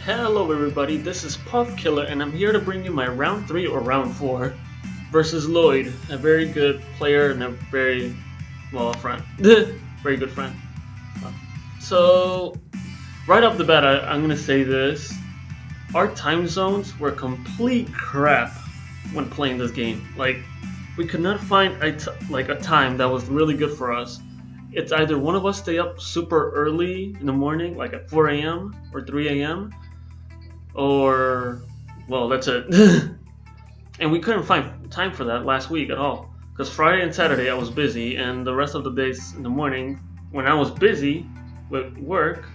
Hello everybody, this is Puffkilla and I'm here to bring you my round 3 or round 4 versus Lloyd, a very good player and a very, well, a friend. Very good friend. So, right off the bat, I'm gonna say this. Our time zones were complete crap when playing this game. Like, we could not find a time that was really good for us. It's either one of us stay up super early in the morning, like at 4 a.m. or 3 a.m., or, well, that's it. And we couldn't find time for that last week at all. Because Friday and Saturday I was busy, and the rest of the days in the morning, when I was busy with work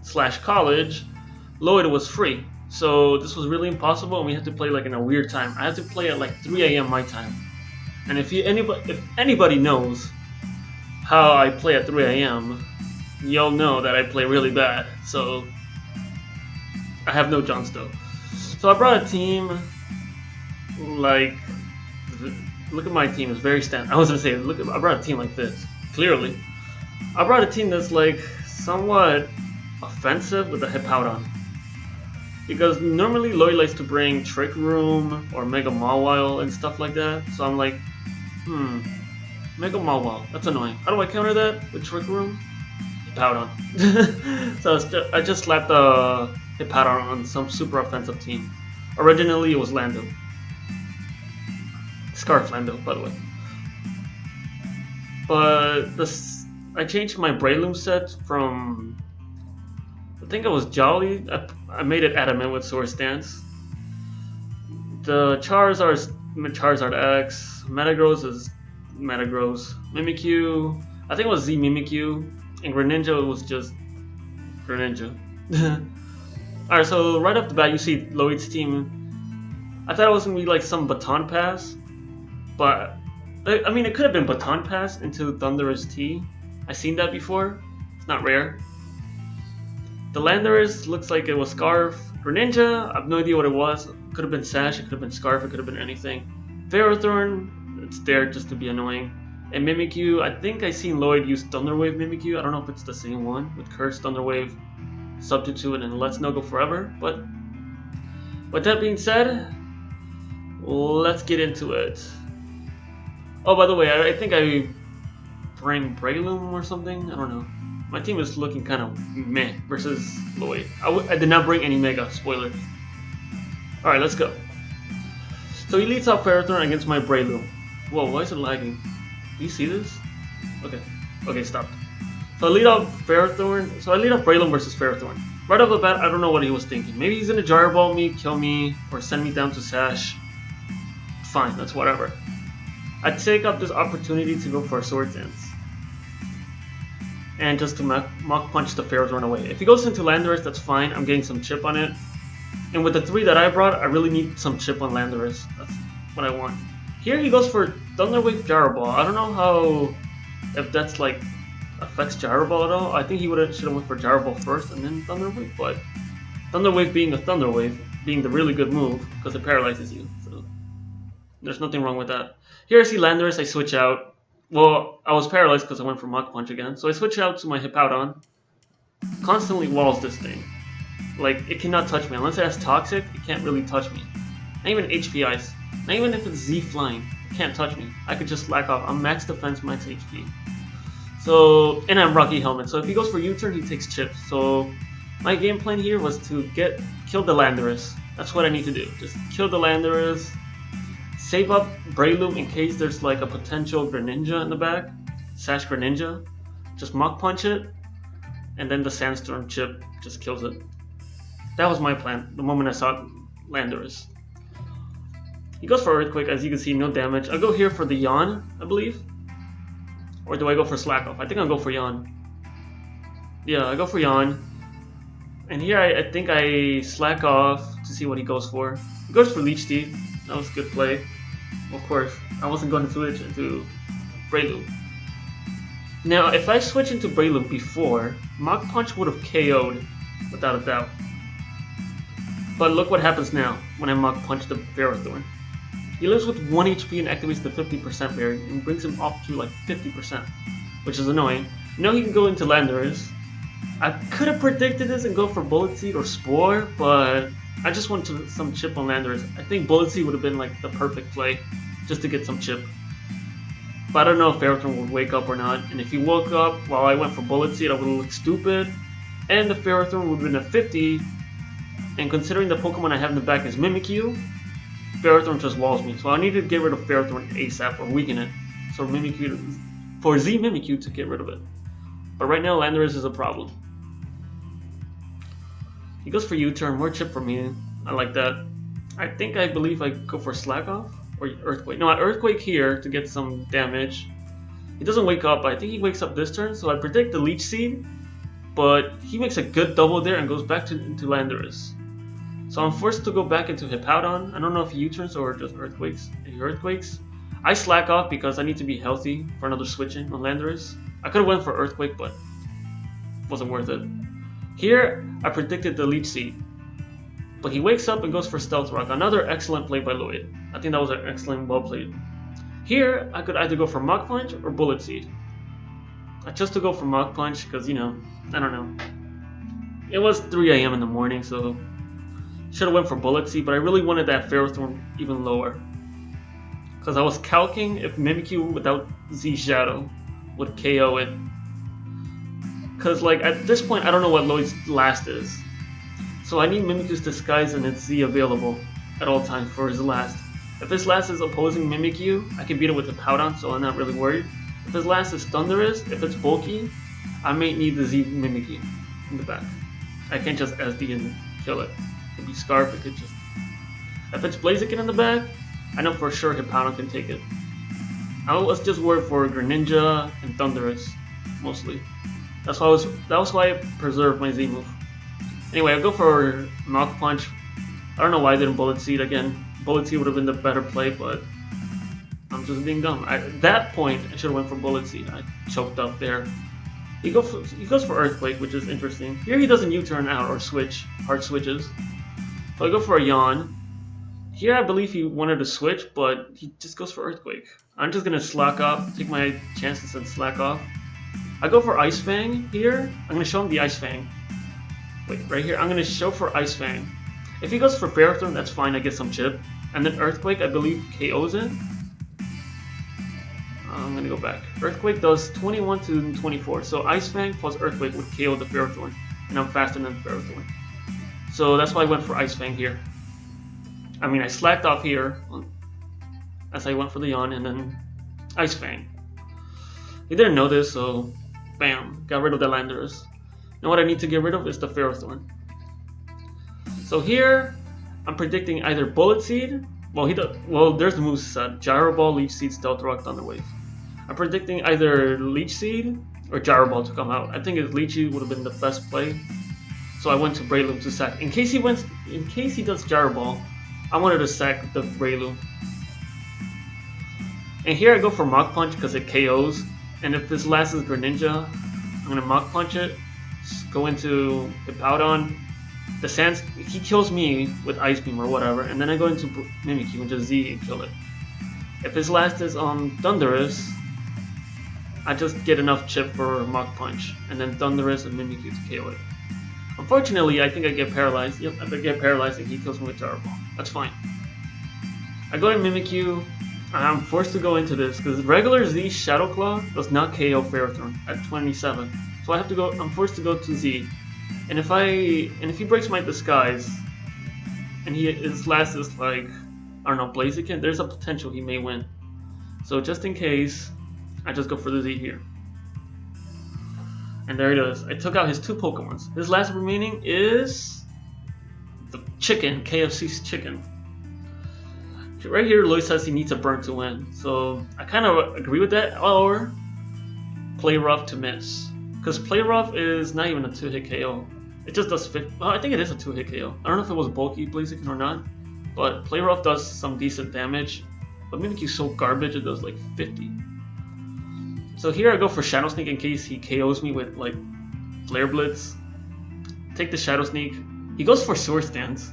slash college, Lloyd was free. So this was really impossible, and we had to play like in a weird time. I had to play at like 3 a.m. my time. And if anybody knows how I play at 3 a.m., y'all know that I play really bad. So I have no John Stowe. So I brought a team like, look at my team, it's very standard. I was gonna say, I brought a team like this, clearly. I brought a team that's like somewhat offensive with the hip out on. Because normally Lloyd likes to bring Trick Room or Mega Mawile and stuff like that. So I'm like, Mega Mawile, that's annoying. How do I counter that with Trick Room? Hip out on. So I just slapped the hip out on some super offensive team. Originally it was Lando. Scarf Lando, by the way. But I changed my Breloom set from, I think it was Jolly. I made it Adamant with Sword Stance. The Charizard X. Metagross is Metagross. Mimikyu, I think it was Z Mimikyu. And Greninja was just Greninja. Alright, so right off the bat you see Lloyd's team. I thought it was going to be like some Baton Pass. But, I mean, it could have been Baton Pass into Thunderous T. I've seen that before. It's not rare. The Landorus looks like it was Scarf. Greninja, I have no idea what it was. It could have been Sash, it could have been Scarf, it could have been anything. Ferrothorn, it's there just to be annoying. And Mimikyu, I think I seen Lloyd use Thunder Wave Mimikyu. I don't know if it's the same one with Curse, Thunder Wave, Substitute, and Let's No Go Forever. But with that being said, let's get into it. Oh, by the way, I think I bring Breloom or something. I don't know. My team is looking kind of meh versus Lloyd. I did not bring any Mega. Spoiler. Alright, let's go. So he leads off Ferrothorn against my Breloom. Whoa, why is it lagging? Do you see this? Okay, stop. So I lead off Ferrothorn. So I lead off Breloom versus Ferrothorn. Right off the bat, I don't know what he was thinking. Maybe he's gonna Gyro Ball me, kill me, or send me down to Sash. Fine, that's whatever. I take up this opportunity to go for a Sword Dance. And just to Mach Punch the Ferrothorn away. If he goes into Landorus, that's fine. I'm getting some chip on it. And with the 3 that I brought, I really need some chip on Landorus. That's what I want. Here he goes for Thunder Wave Gyro Ball. I don't know how, if that's like, affects Gyro Ball at all. I think he should have went for Gyro Ball first and then Thunder Wave. But Thunder Wave being a Thunder Wave, being the really good move, because it paralyzes you. So there's nothing wrong with that. Here I see Landorus, I switch out. Well, I was paralyzed because I went for Mach Punch again. So I switch out to my Hippowdon. Constantly walls this thing. Like, it cannot touch me. Unless it has Toxic, it can't really touch me. Not even HP Ice. Not even if it's Z Flying. It can't touch me. I could just slack off. I'm max defense, max HP. So, and I'm Rocky Helmet. So if he goes for U-turn, he takes chips. So my game plan here was to kill the Landorus. That's what I need to do. Just kill the Landorus. Save up Breloom in case there's like a potential Greninja in the back. Sash Greninja. Just Mach Punch it. And then the Sandstorm chip just kills it. That was my plan the moment I saw Landorus. He goes for Earthquake, as you can see, no damage. I'll go here for the Yawn, I believe. Or do I go for Slack Off? I think I'll go for Yawn. Yeah, I go for Yawn. And here I think I slack off to see what he goes for. He goes for Leech Seed. That was a good play. Of course, I wasn't going to switch into Breloom. Now, if I switch into Breloom before, Mach Punch would have KO'd, without a doubt. But look what happens now when I Mach Punch the Ferrothorn. He lives with 1 HP and activates the 50% berry and brings him up to like 50%, which is annoying. Now he can go into Landorus, I could have predicted this and go for Bullet Seed or Spore, but I just went to some chip on Landorus. I think Bullet Seed would have been like the perfect play, just to get some chip. But I don't know if Ferrothorn would wake up or not, and if he woke up while I went for Bullet Seed, I would look stupid, and the Ferrothorn would have been a 50, and considering the Pokemon I have in the back is Mimikyu, Ferrothorn just walls me, so I need to get rid of Ferrothorn ASAP or weaken it, for Z Mimikyu to get rid of it. But right now, Landorus is a problem. He goes for U-turn, more chip for me. I like that. I believe I go for Slack Off or Earthquake. No, Earthquake here to get some damage. He doesn't wake up, but I think he wakes up this turn, so I predict the Leech Seed. But he makes a good double there and goes back into Landorus. So I'm forced to go back into Hippowdon. I don't know if he U-turns or just Earthquakes. If he Earthquakes, I slack off because I need to be healthy for another switching on Landorus. I could have went for Earthquake, but wasn't worth it. Here, I predicted the Leech Seed. But he wakes up and goes for Stealth Rock. Another excellent play by Lloyd. I think that was an excellent, well played. Here, I could either go for Mach Punch or Bullet Seed. I chose to go for Mach Punch because, you know, I don't know. It was 3 AM in the morning, so should have went for Bullet Seed, but I really wanted that Ferrothorn even lower. Because I was calcing if Mimikyu without Z Shadow would KO it. Because, like, at this point, I don't know what Lloyd's last is. So I need Mimikyu's Disguise and its Z available at all times for his last. If his last is opposing Mimikyu, I can beat it with a Powdon, so I'm not really worried. If his last is Thundurus, if it's bulky, I may need the Z Mimikyu in the back. I can't just SD and kill it. It could be Scarf, it could just... If it's Blaziken in the back, I know for sure Hippowdon can take it. I was just worried for Greninja and Thundurus, mostly. That was why I preserved my Z move. Anyway, I'll go for Mach Punch. I don't know why I didn't Bullet Seed again. Bullet Seed would have been the better play, but I'm just being dumb. At that point, I should have went for Bullet Seed. I choked up there. He goes for Earthquake, which is interesting. Here he doesn't U-turn out or switch, hard switches. So I go for a Yawn. Here I believe he wanted to switch, but he just goes for Earthquake. I'm just gonna slack off, take my chances and slack off. I go for Ice Fang here. I'm gonna show him the Ice Fang. Wait, right here. I'm gonna show for Ice Fang. If he goes for Ferrothorn, that's fine. I get some chip. And then Earthquake, I believe, KOs it. I'm gonna go back. Earthquake does 21 to 24. So Ice Fang plus Earthquake would KO the Ferrothorn. And I'm faster than Ferrothorn. So that's why I went for Ice Fang here. I mean, I slacked off here as I went for the Yawn and then Ice Fang. He didn't know this, so bam, got rid of the Landorus. Now what I need to get rid of is the Ferrothorn. So here, I'm predicting either Bullet Seed. Well, there's the moveset: Gyro Ball, Leech Seed, Stealth Rock, Thunder Wave. I'm predicting either Leech Seed or Gyro Ball to come out. I think his Leech Seed would have been the best play. So I went to Breloom to sack. In case he does Gyro Ball, I wanted to sack the Breloom. And here I go for Mach Punch because it KOs. And if this last is Greninja, I'm gonna Mach Punch it. Go into Hippowdon. The Sands, he kills me with Ice Beam or whatever, and then I go into Mimikyu and just Z and kill it. If his last is on Thundurus, I just get enough chip for Mach Punch, and then Thundurus and Mimikyu to KO it. Unfortunately, I think I get paralyzed. Yep, I get paralyzed and he kills me with Gyro Ball. That's fine. I go to Mimikyu, and I'm forced to go into this because regular Z Shadow Claw does not KO Ferrothorn at 27. So I'm forced to go to Z. And if he breaks my Disguise, and his last is like, I don't know, Blaziken, there's a potential he may win. So just in case, I just go for the Z here. And there it is. I took out his 2 Pokemons. His last remaining is the chicken, KFC's chicken. Right here, Lloyd says he needs a burn to win. So I kind of agree with that, or play rough to miss. Because Play Rough is not even a 2-hit KO. It just does 50. Well, I think it is a 2-hit KO. I don't know if it was bulky Blaziken or not. But Play Rough does some decent damage. But Mimikyu's so garbage, it does like 50. So here I go for Shadow Sneak in case he KOs me with like Flare Blitz. Take the Shadow Sneak. He goes for Swords Dance.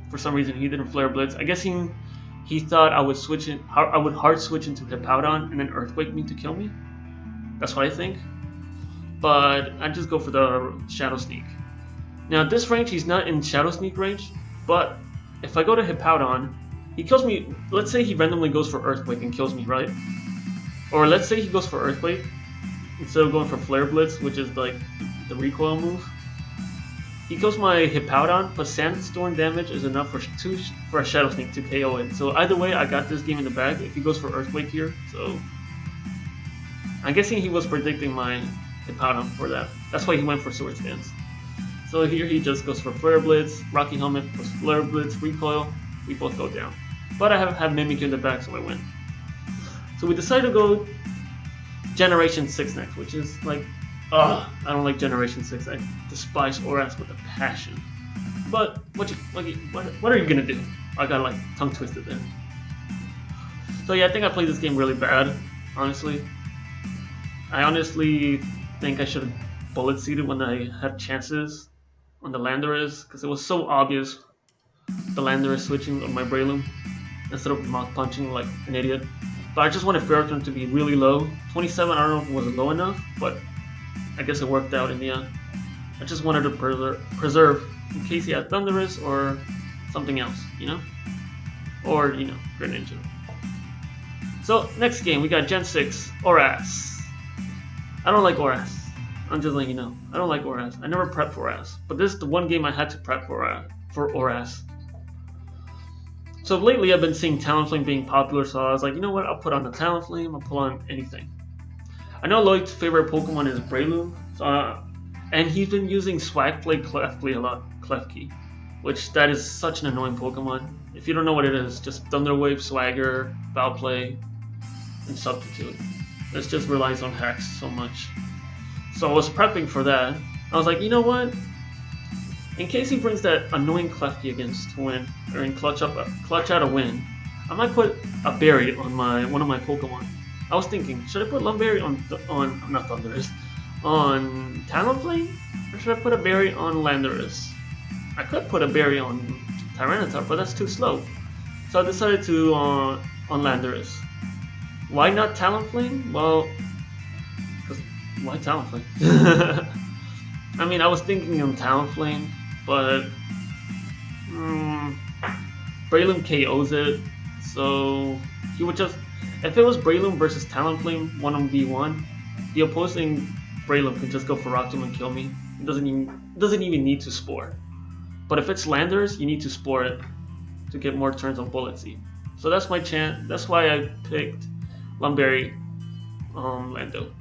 For some reason he didn't Flare Blitz. I guess he thought I would hard switch into Hippowdon and then Earthquake me to kill me. That's what I think. but I just go for the Shadow Sneak. Now at this range, he's not in Shadow Sneak range, but if I go to Hippowdon, he kills me. Let's say he randomly goes for Earthquake and kills me, right? Or let's say he goes for Earthquake instead of going for Flare Blitz, which is like the recoil move. He kills my Hippowdon, but Sandstorm damage is enough for a Shadow Sneak to KO it. So either way, I got this game in the bag if he goes for Earthquake here. So I'm guessing he was predicting my Hippowdon for that. That's why he went for Swords Dance. So here he just goes for Flare Blitz, Rocky Helmet plus Flare Blitz, Recoil. We both go down. But I have Mimikyu in the back, so I win. So we decide to go Generation 6 next, which is like, I don't like Generation 6. I despise Oras with a passion. But what are you gonna do? I got like tongue twisted there. So yeah, I think I played this game really bad, honestly. I honestly think I should have bullet seeded when I had chances on the Landorus, because it was so obvious the Landorus switching on my Breloom instead of Mach Punching like an idiot. But I just wanted Ferrothorn to be really low. 27, I don't know if it was low enough, but I guess it worked out in the end. I just wanted to preserve in case he had Thundurus or something else, you know? Or, you know, Greninja. So, next game, we got Gen 6, Oras. I don't like Oras. I'm just letting you know. I don't like Oras. I never prepped for Oras. But this is the one game I had to prep for Oras. So lately I've been seeing Talonflame being popular, so I was like, you know what, I'll put on the Talonflame, I'll put on anything. I know Lloyd's favorite Pokemon is Breloom, and he's been using Swag Play Klefki a lot, Klefki, which that is such an annoying Pokemon. If you don't know what it is, just Thunder Wave, Swagger, Foul Play, and Substitute. It just relies on hacks so much. So I was prepping for that. I was like, you know what? In case he brings that annoying Klefki against to win, or in clutch out a win, I might put a berry on one of my Pokemon. I was thinking, should I put Lumberry on not Thundurus, on Talonflame, or should I put a berry on Landorus? I could put a berry on Tyranitar, but that's too slow. So I decided to on Landorus. Why not Talonflame? Well, why Talonflame? I mean, I was thinking on Talonflame, but Breloom KOs it, so he would just, if it was Breloom versus Talonflame 1v1, the opposing Breloom could just go for Rock Tomb and kill me. It doesn't even need to Spore. But if it's Landorus, you need to Spore it to get more turns on Bullet Seed. So that's my chance. That's why I picked Lumberry Lando.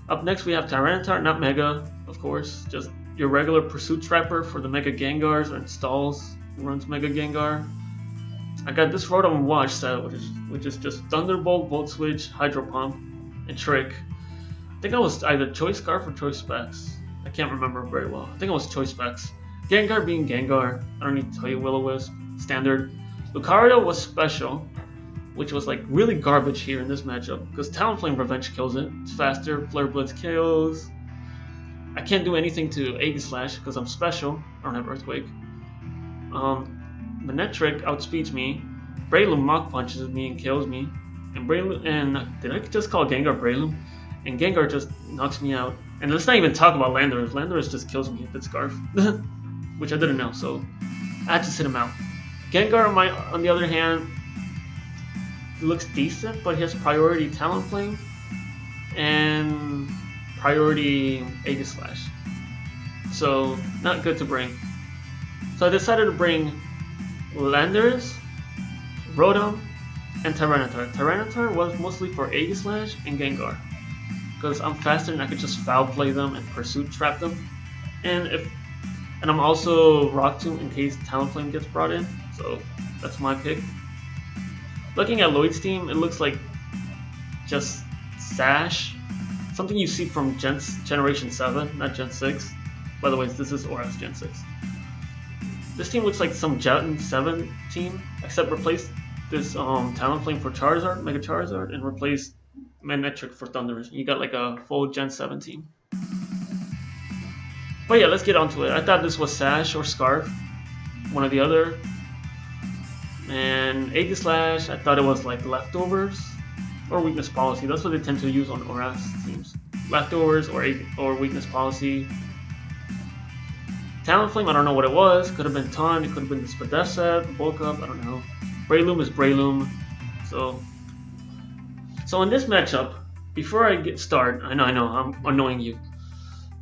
Up next we have Tyranitar, not Mega, of course, just your regular Pursuit Trapper for the Mega Gengars and Stalls who runs Mega Gengar. I got this Rotom Watch set, which is just Thunderbolt, Volt Switch, Hydro Pump, and Trick. I think I was either Choice Scarf or Choice Specs. I can't remember very well. I think it was Choice Specs. Gengar being Gengar, I don't need to tell you, Will-O-Wisp, standard. Lucario was special, which was like really garbage here in this matchup, because Talonflame Revenge kills it. It's faster, Flare Blitz KOs. I can't do anything to Aegislash because I'm special. I don't have Earthquake. Manectric outspeeds me. Breloom Mach Punches me and kills me. And did I just call Gengar Breloom? And Gengar just knocks me out. And let's not even talk about Landorus. Landorus just kills me with its Scarf, which I didn't know, so I had to sit him out. Gengar, on the other hand, looks decent, but he has priority Talonflame and priority Aegislash, so not good to bring. So I decided to bring Landorus, Rotom, and Tyranitar. Tyranitar was mostly for Aegislash and Gengar, because I'm faster and I could just Foul Play them and Pursuit Trap them, and I'm also Rock Tomb in case Talonflame gets brought in. So that's my pick. Looking at Lloyd's team, it looks like just Sash, something you see from Generation 7, not Gen 6. By the way, this is Oras Gen 6. This team looks like some Gen 7 team, except replace this Talonflame for Charizard, Mega Charizard, and replace Manectric for Thundurus. You got like a full Gen 7 team. But yeah, let's get onto it. I thought this was Sash or Scarf, one or the other. And Aegislash, I thought it was like leftovers or weakness policy. That's what they tend to use on Oras teams. Leftovers or weakness policy. Talent Flame, I don't know what it was. Could have been Taunt, it could have been the Spadessa, Bulk Up, I don't know. Breloom is Breloom. So in this matchup, before I get started, I know, I'm annoying you.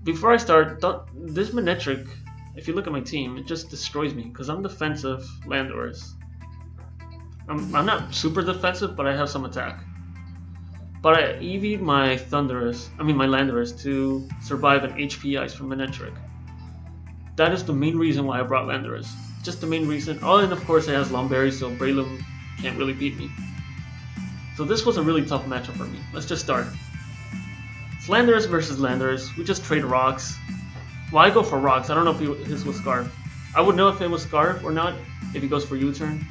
Before I start, this Manectric, if you look at my team, it just destroys me because I'm defensive Landorus. I'm not super defensive, but I have some attack. But I EV'd my my Landorus to survive an HP Ice from Manectric. That is the main reason why I brought Landorus. Just the main reason. Oh, and of course it has Lomberry, so Breloom can't really beat me. So this was a really tough matchup for me. Let's just start. It's Landorus versus Landorus. We just trade rocks. Well, I go for rocks. I don't know if his was Scarf. I would know if it was Scarf or not if he goes for U-turn.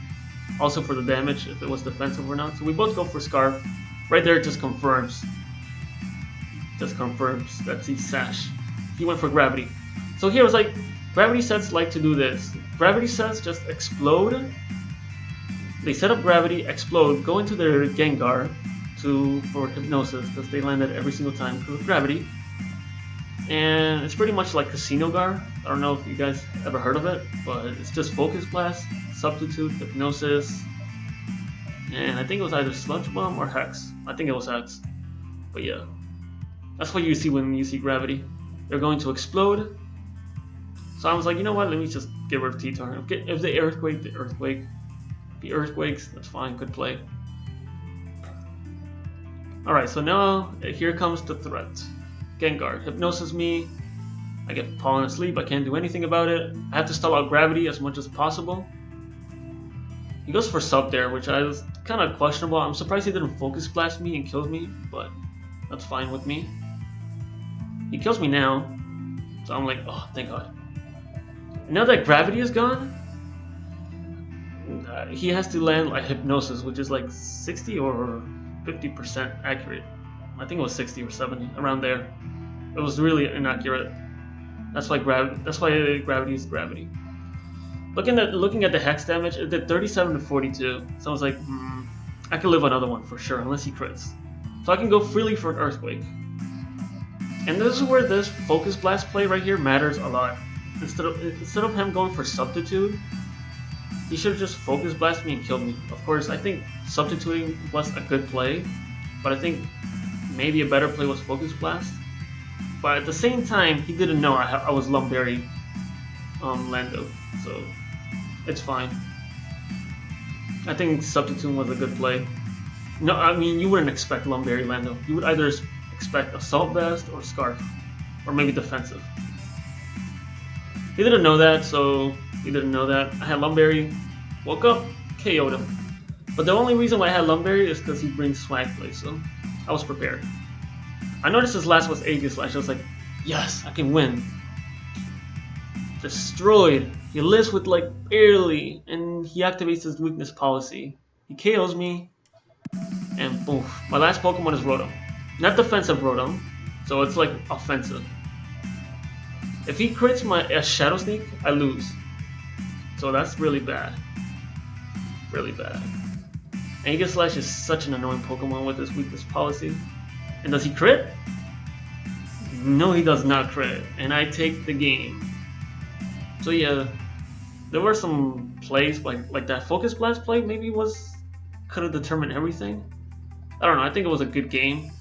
Also for the damage, if it was defensive or not. So we both go for Scarf. Right there, it just confirms. Just confirms that he's Sash. He went for Gravity. So here it was like, Gravity sets like to do this. Gravity sets just explode. They set up Gravity, explode, go into their Gengar for Hypnosis, because they landed every single time with Gravity. And it's pretty much like Casino Gar. I don't know if you guys ever heard of it, but it's just Focus Blast, Substitute, Hypnosis, and I think it was either Sludge Bomb or Hex. I think it was Hex. But yeah, that's what you see when you see Gravity. They're going to explode. So I was like, you know what, let me just get rid of T-Turn. If they Earthquake, the Earthquake. If he Earthquakes, that's fine, good play. Alright, so now here comes the threat. Gengar Hypnosis me. I get fallen asleep, I can't do anything about it. I have to stall out Gravity as much as possible. He goes for Sub there, which I was kind of questionable. I'm surprised he didn't Focus Blast me and kill me, but that's fine with me. He kills me now, so I'm like, oh, thank God. And now that Gravity is gone, he has to land like Hypnosis, which is like 60 or 50% accurate. I think it was 60 or 70, around there. It was really inaccurate. That's why Gravity is Gravity. Looking at the Hex damage, it did 37 to 42. So I was like, I can live another one for sure, unless he crits. So I can go freely for an Earthquake. And this is where this Focus Blast play right here matters a lot. Instead of him going for Substitute, he should have just Focus Blast me and killed me. Of course, I think Substituting was a good play, but I think maybe a better play was Focus Blast. But at the same time, he didn't know I was Lomberry Lando, so it's fine. I think Substituting was a good play. No, I mean, you wouldn't expect Lomberry Lando. You would either expect Assault Vest or Scarf, or maybe Defensive. He didn't know that, so he didn't know that. I had Lomberry, woke up, KO'd him. But the only reason why I had Lomberry is because he brings Swag Play, so I was prepared. I noticed his last was Aegis Slash. I was like, yes, I can win. Destroyed. He lives with like barely, and he activates his weakness policy. He KOs me, and boom. My last Pokemon is Rotom. Not defensive Rotom, so it's like offensive. If he crits my Shadow Sneak, I lose. So that's really bad. Really bad. Aegis Slash is such an annoying Pokemon with his weakness policy. And does he crit? No, he does not crit. And I take the game. So yeah, there were some plays like that Focus Blast play maybe could have determined everything. I don't know, I think it was a good game.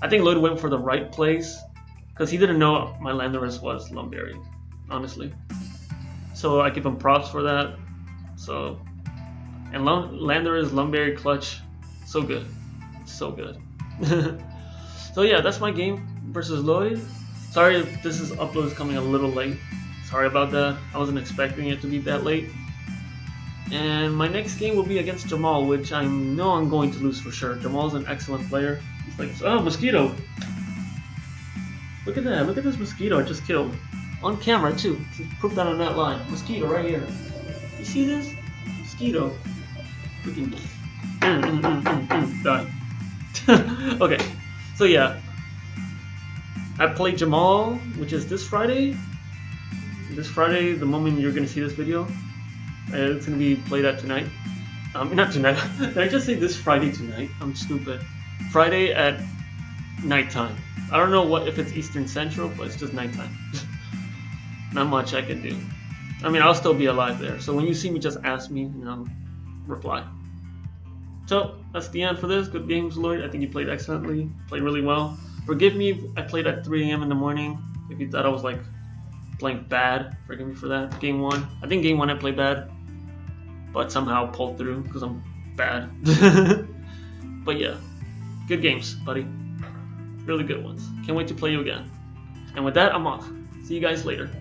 I think Lloyd went for the right plays, because he didn't know my Landorus was Lomberry, honestly. So I give him props for that. So, and Landorus, Lomberry, Clutch, so good. So good. So yeah, that's my game versus Lloyd. Sorry if this upload is coming a little late. Sorry about that. I wasn't expecting it to be that late. And my next game will be against Jamal, which I know I'm going to lose for sure. Jamal's an excellent player. He's like, oh, Mosquito. Look at that. Look at this Mosquito I just killed. On camera, too. To prove that I'm not lying. Mosquito right here. You see this? Mosquito. Freaking. Die. Okay. So, yeah. I played Jamal, which is this Friday. This Friday, the moment you're going to see this video. It's going to be played at tonight. Not tonight. Did I just say this Friday tonight? I'm stupid. Friday at nighttime. I don't know what if it's Eastern Central, but it's just nighttime. Not much I can do. I mean, I'll still be alive there. So when you see me, just ask me, and I'll reply. So that's the end for this. Good games, Lloyd. I think you played excellently. Played really well. Forgive me if I played at 3 a.m. in the morning. If you thought I was like playing bad, forgive me for that. Game 1. I think game 1 I played bad, but somehow pulled through because I'm bad. But yeah, good games, buddy. Really good ones. Can't wait to play you again. And with that, I'm off. See you guys later.